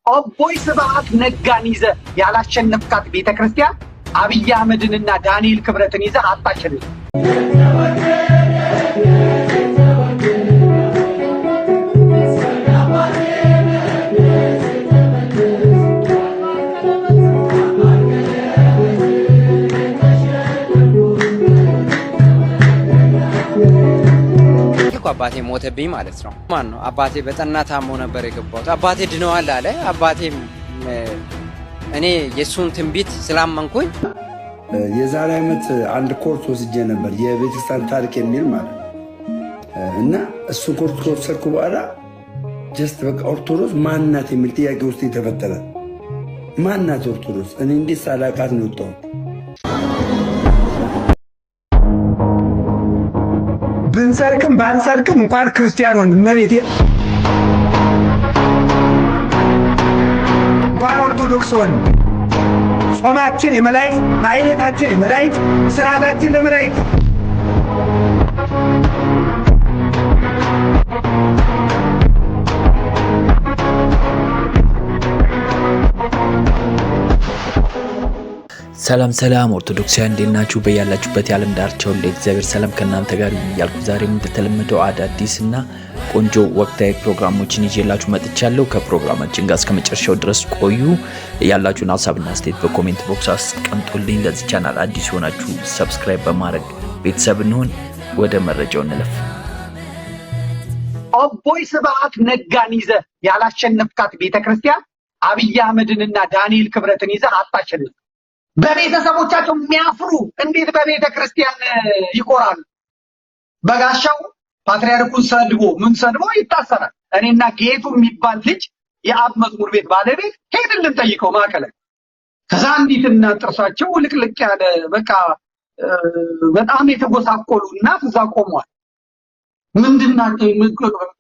አቦይ ስብሐት ነጋን ይዘ ያላሸነፍካት ቤተክርስቲያን አብይ አህመድንና ዳንኤል ክብረትን ይዘ አጣሸንፍ። አባቴ ሞተብኝ ማለት ነው። ማን ነው አባቴ በጠና ታሞ ነበር የገባው። አባቴ ድነዋል አለ። አባቴም እኔ የሱን ትንቢት ስላመንኩኝ የዛሬ ዓመት አንድ ኮርስ ወስጄ ነበር የቤተክርስቲያን ታሪክ የሚል ማለት እና እሱ ኮርስ ከወሰድኩ በኋላ ጀስት በቃ ኦርቶዶክስ ማናት የሚል ጥያቄ ውስጥ የተፈጠረ ማናት ኦርቶዶክስ እኔ እንዴት ሳላውቃት ነው የወጣሁት። ብንሰርቅም ባንሰርቅም እንኳን ክርስቲያን ሆን መቤቴ እንኳን ኦርቶዶክስ ሆን ጾማችን የመላእክት ማኅሌታችን የመላእክት ስርዓታችን ለመላእክት ሰላም ሰላም ኦርቶዶክሳውያን እንዴት ናችሁ? በያላችሁበት የዓለም ዳርቻ ሁሉ እግዚአብሔር ሰላም ከእናንተ ጋር ይሁን እያልኩ ዛሬም እንደተለመደው አዳዲስና ቆንጆ ወቅታዊ ፕሮግራሞችን ይዤላችሁ መጥቻለሁ። ከፕሮግራማችን ጋር እስከ መጨረሻው ድረስ ቆዩ። ያላችሁን ሀሳብና አስተያየት በኮሜንት ቦክስ አስቀምጡልኝ። ለዚህ ቻናል አዲስ ሆናችሁ ሰብስክራይብ በማድረግ ቤተሰብ እንሆን። ወደ መረጃው እንለፍ። አቦይ ስብሐት ነጋን ይዘ ያላሸነፍካት ቤተክርስቲያን አብይ አህመድንና ዳንኤል ክብረትን ይዘ አጣሸንፍ። በቤተሰቦቻቸው የሚያፍሩ እንዴት በቤተ ክርስቲያን ይቆራሉ? በጋሻው ፓትርያርኩን ሰድቦ ምን ሰድቦ ይታሰራል። እኔና ጌቱ የሚባል ልጅ የአብ መዝሙር ቤት ባለቤት ሄድልን ጠይቀው ማከለ ከዛ እንዴት እና ጥርሳቸው ልቅልቅ ያለ በቃ በጣም የተጎሳቆሉ እናት እዛ ቆመዋል። ምንድናቸው?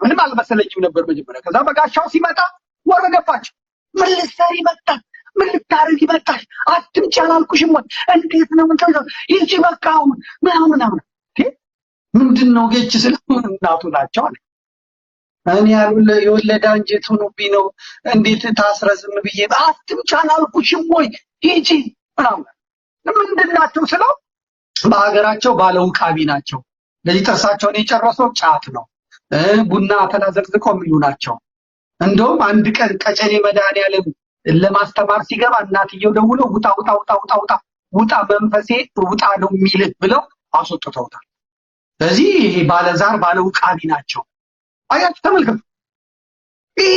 ምንም አልመሰለኝም ነበር መጀመሪያ። ከዛ በጋሻው ሲመጣ ወረደባቸው። ምን ልትሰሪ መጣ? ምን ልታረጊ መጣሽ? አትምጪ አላልኩሽም ወይ? እንዴት ነው ምን ተው ይቺ በቃ ምናምን ምንድነው ገጭ ስለ እናቱ ናቸው አለ። እኔ ያሉለ የወለዳ እንጀት ሆኖብኝ ነው እንዴት ታስረዝም ብዬ አትምጪ አላልኩሽም ወይ? ይቺ ምንድናቸው ስለው በሀገራቸው ባለውቃቢ ናቸው። ለዚህ ጥርሳቸውን የጨረሰው ጫት ነው ቡና ተላዘቅዝቀው የሚሉ ናቸው። እንደውም አንድ ቀን ቀጨኔ መድኃኒዓለም ለማስተማር ሲገባ እናትየው ደውለው ውጣ መንፈሴ ውጣ ነው የሚልህ ብለው አስወጥተውታል። ስለዚህ ይሄ ባለዛር ባለውቃቢ ናቸው። አያችሁ ተመልከቱ። ይሄ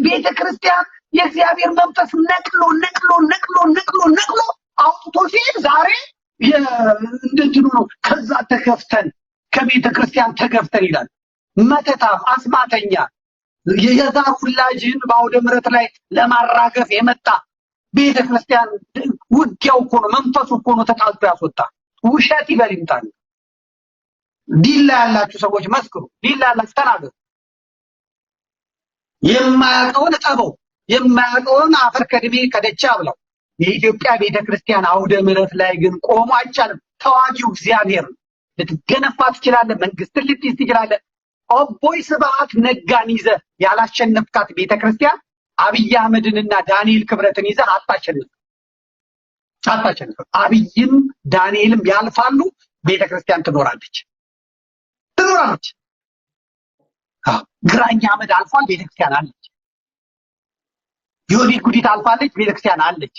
ቤተ ክርስቲያን የእግዚአብሔር መንፈስ ነቅሎ አውጥቶ ሲል ዛሬ እንደእንትኑ ነው። ከዛ ተከፍተን ከቤተ ክርስቲያን ተገፍተን ይላል። መተታም አስማተኛ የዛር ሁላጅን በአውደ ምሕረት ላይ ለማራገፍ የመጣ ቤተ ክርስቲያን ውጊያው እኮ ነው። መንፈሱ እኮ ነው ተጣልቶ ያስወጣ። ውሸት ይበል ይምጣል። ዲላ ያላችሁ ሰዎች መስክሩ። ዲላ ያላችሁ ተናገሩ። የማያውቀውን ጠበው የማያውቀውን አፈር ከድሜ ከደቻ ብለው። የኢትዮጵያ ቤተ ክርስቲያን አውደ ምሕረት ላይ ግን ቆሞ አይቻልም። ተዋጊው እግዚአብሔር ነው። ልትገነባ ትችላለህ። መንግስትን ልትይዝ ትችላለህ። አቦይ ስብሐት ነጋን ይዘ ያላሸነፍካት ቤተክርስቲያን አብይ አህመድንና ዳንኤል ክብረትን ይዘ አጣሸንፍ። አብይም ዳንኤልም ያልፋሉ፣ ቤተክርስቲያን ትኖራለች። ግራኝ አህመድ አልፏል፣ ቤተክርስቲያን አለች። ዮዲት ጉዲት አልፋለች፣ ቤተክርስቲያን አለች።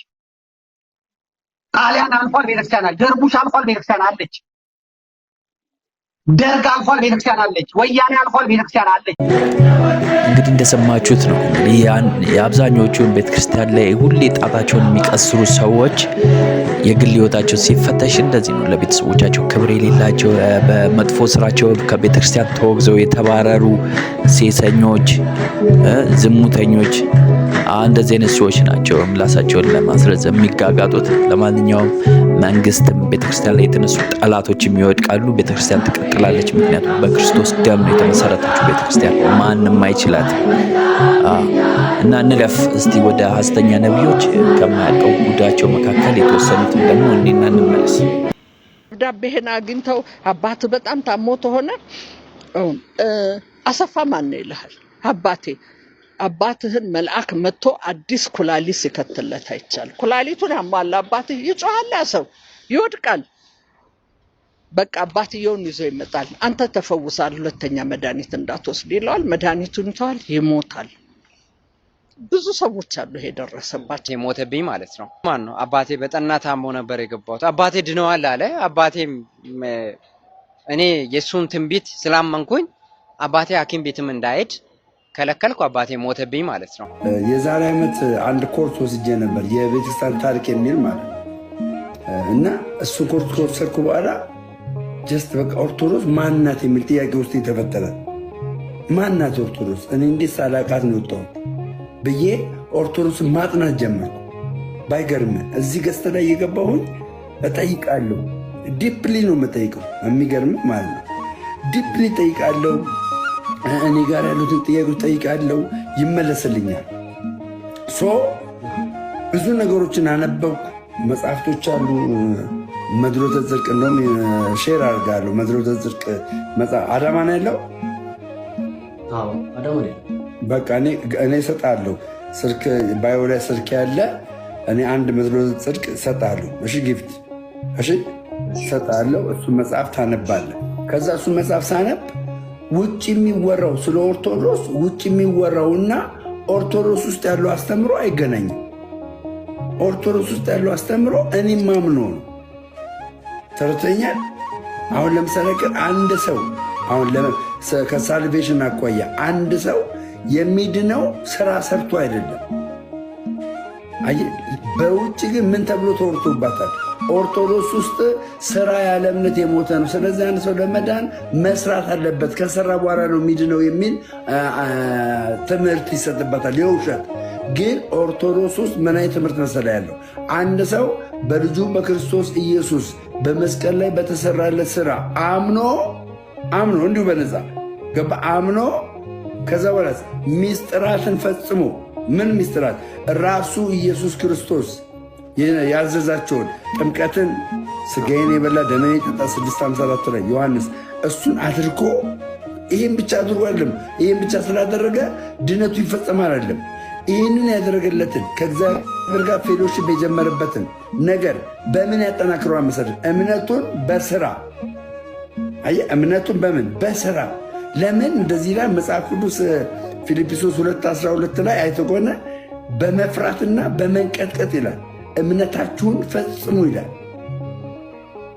ጣሊያን አልፏል፣ ቤተክርስቲያን አለች። ደርቡሽ አልፏል፣ ቤተክርስቲያን አለች። ደርግ አልፏል፣ ቤተክርስቲያን አለች። ወያኔ አልፏል፣ ቤተክርስቲያን አለች። እንግዲህ እንደሰማችሁት ነው። የአብዛኞቹን ቤተክርስቲያን ላይ ሁሌ ጣታቸውን የሚቀስሩ ሰዎች የግል ህይወታቸው ሲፈተሽ እንደዚህ ነው። ለቤተሰቦቻቸው ክብር የሌላቸው፣ በመጥፎ ስራቸው ከቤተክርስቲያን ተወግዘው የተባረሩ ሴሰኞች፣ ዝሙተኞች እንደዚህ አይነት ሰዎች ናቸው ምላሳቸውን ለማስረዘም የሚጋጋጡት። ለማንኛውም መንግስትም ቤተክርስቲያን ላይ የተነሱ ጠላቶች የሚወድቃሉ፣ ቤተክርስቲያን ትቀጥላለች። ምክንያቱም በክርስቶስ ደም ነው የተመሰረተችው ቤተክርስቲያን፣ ማንም አይችላት። እና እንለፍ እስቲ ወደ ሐሰተኛ ነቢዮች ከማያውቀው ጉዳቸው መካከል የተወሰኑትን ደግሞ እኔና እንመለስ። ደብዳቤህን አግኝተው አባት በጣም ታሞ ተሆነ አሰፋ ማን ነው ይልሃል። አባቴ አባትህን መልአክ መጥቶ አዲስ ኩላሊት ሲከትለት አይቻል። ኩላሊቱን ያሟላ አባትህ ይጮሃል፣ ሰው ይወድቃል። በቃ አባትየውን ይዞ ይመጣል። አንተ ተፈውሳል፣ ሁለተኛ መድኃኒት እንዳትወስድ ይለዋል። መድኃኒቱን ይተዋል፣ ይሞታል። ብዙ ሰዎች አሉ ይሄ ደረሰባቸው። የሞተብኝ ማለት ነው። ማን ነው? አባቴ በጠና ታሞ ነበር የገባሁት። አባቴ ድነዋል አለ። አባቴም እኔ የሱን ትንቢት ስላመንኩኝ አባቴ ሐኪም ቤትም እንዳይሄድ ከለከልኩ። አባቴ ሞተብኝ ማለት ነው። የዛሬ ዓመት አንድ ኮርስ ወስጄ ነበር የቤተክርስቲያን ታሪክ የሚል ማለት እና እሱ ኮርስ ከወሰድኩ በኋላ ጀስት በቃ ኦርቶዶክስ ማናት የሚል ጥያቄ ውስጥ የተፈጠረ ማናት ኦርቶዶክስ እኔ እንዴት ሳላውቃት ነው የወጣሁት ብዬ ኦርቶዶክስን ማጥናት ጀመርኩ። ባይገርም እዚህ ገዝተ ላይ የገባሁኝ እጠይቃለሁ። ዲፕሊ ነው የምጠይቀው። የሚገርም ማለት ነው። ዲፕሊ ጠይቃለሁ። እኔ ጋር ያሉትን ጥያቄዎች ጠይቃለሁ፣ ይመለስልኛል። ብዙ ነገሮችን አነበብኩ። መጽሐፍቶች አሉ። መድሎተ ጽድቅ እንደውም ሼር አድርጋለሁ። መድሎተ ጽድቅ አዳማ ነው ያለው። በቃ እኔ እሰጣለሁ። ስልክ ባዮ ላይ ስልክ ያለ እኔ አንድ መድሎተ ጽድቅ እሰጣለሁ። እሺ ጊፍት እሺ እሰጣለሁ። እሱ መጽሐፍ ታነባለህ። ከዛ እሱ መጽሐፍ ሳነብ ውጭ የሚወራው ስለ ኦርቶዶክስ ውጭ የሚወራውና ኦርቶዶክስ ውስጥ ያለው አስተምሮ አይገናኝም። ኦርቶዶክስ ውስጥ ያለው አስተምሮ እኔ ማምነው ነው። ተረተኛል። አሁን ለምሳሌ አንድ ሰው አሁን ከሳልቬሽን አኳያ አንድ ሰው የሚድነው ስራ ሰርቶ አይደለም። በውጭ ግን ምን ተብሎ ተወርቶባታል? ኦርቶዶክስ ውስጥ ስራ ያለ እምነት የሞተ ነው። ስለዚህ አንድ ሰው ለመዳን መስራት አለበት፣ ከሰራ በኋላ ነው የሚድነው የሚል ትምህርት ይሰጥበታል። የውሸት ግን ኦርቶዶክስ ውስጥ ምን አይነት ትምህርት መሰለ ያለው? አንድ ሰው በልጁ በክርስቶስ ኢየሱስ በመስቀል ላይ በተሰራለት ስራ አምኖ እንዲሁ በነፃ ገባ አምኖ ከዛ በኋላ ሚስጥራትን ፈጽሞ ምን ሚስጥራት? ራሱ ኢየሱስ ክርስቶስ ያዘዛቸውን ጥምቀትን ስጋዬን የበላ ደሜን የጠጣ 6:54 ላይ ዮሐንስ እሱን አድርጎ ይህን ብቻ አድርጎ አይደለም። ይህን ብቻ ስላደረገ ድነቱ ይፈጸማል አይደለም። ይህንን ያደረገለትን ከእግዚአብሔር ጋር ፌሎሺፕ የጀመረበትን ነገር በምን ያጠናክረዋል መሰለህ? እምነቱን በስራ አየህ። እምነቱን በምን በስራ ለምን እንደዚህ ላይ መጽሐፍ ቅዱስ ፊልጵስዩስ 2:12 ላይ አይተህ ከሆነ በመፍራትና በመንቀጥቀጥ ይላል። እምነታችሁን ፈጽሙ ይላል።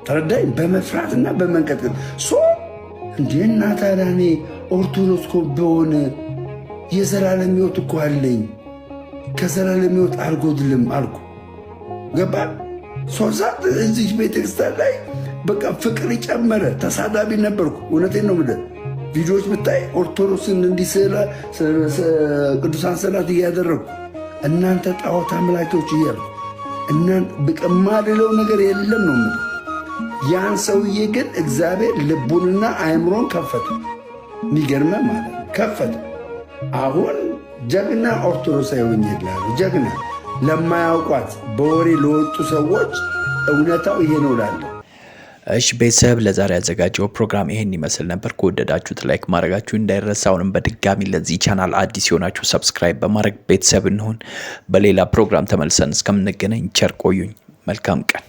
ተረዳኝ። በመፍራትና በመንቀጥቀጥ እንዴ እናታ ዳኔ ኦርቶዶክስ እኮ በሆነ የዘላለም ሕይወት እኮ አለኝ፣ ከዘላለም ሕይወት አልጎድልም አልኩ። ገባ ሶሳት እዚህ ቤተክርስቲያን ላይ በቃ ፍቅር ይጨመረ። ተሳዳቢ ነበርኩ። እውነቴን ነው የምልህ። ቪዲዮዎች ብታይ ኦርቶዶክስን እንዲህ ቅዱሳን ስዕላት እያደረጉ እናንተ ጣዖት አምላኪዎች እያሉ በቃ ማልለው ነገር የለም ነው የምልህ። ያን ሰውዬ ግን እግዚአብሔር ልቡንና አእምሮን ከፈተ። የሚገርመ ማለት ነው ከፈተ። አሁን ጀግና ኦርቶዶክሳዊ ሆኜ ይላሉ። ጀግና ለማያውቋት በወሬ ለወጡ ሰዎች እውነታው ይሄ ነው እላለሁ። እሺ ቤተሰብ ለዛሬ ያዘጋጀው ፕሮግራም ይሄን ይመስል ነበር። ከወደዳችሁት ላይክ ማድረጋችሁ እንዳይረሳ። አሁንም በድጋሚ ለዚህ ቻናል አዲስ የሆናችሁ ሰብስክራይብ በማድረግ ቤተሰብ እንሁን። በሌላ ፕሮግራም ተመልሰን እስከምንገናኝ ቸር ቆዩኝ። መልካም ቀን።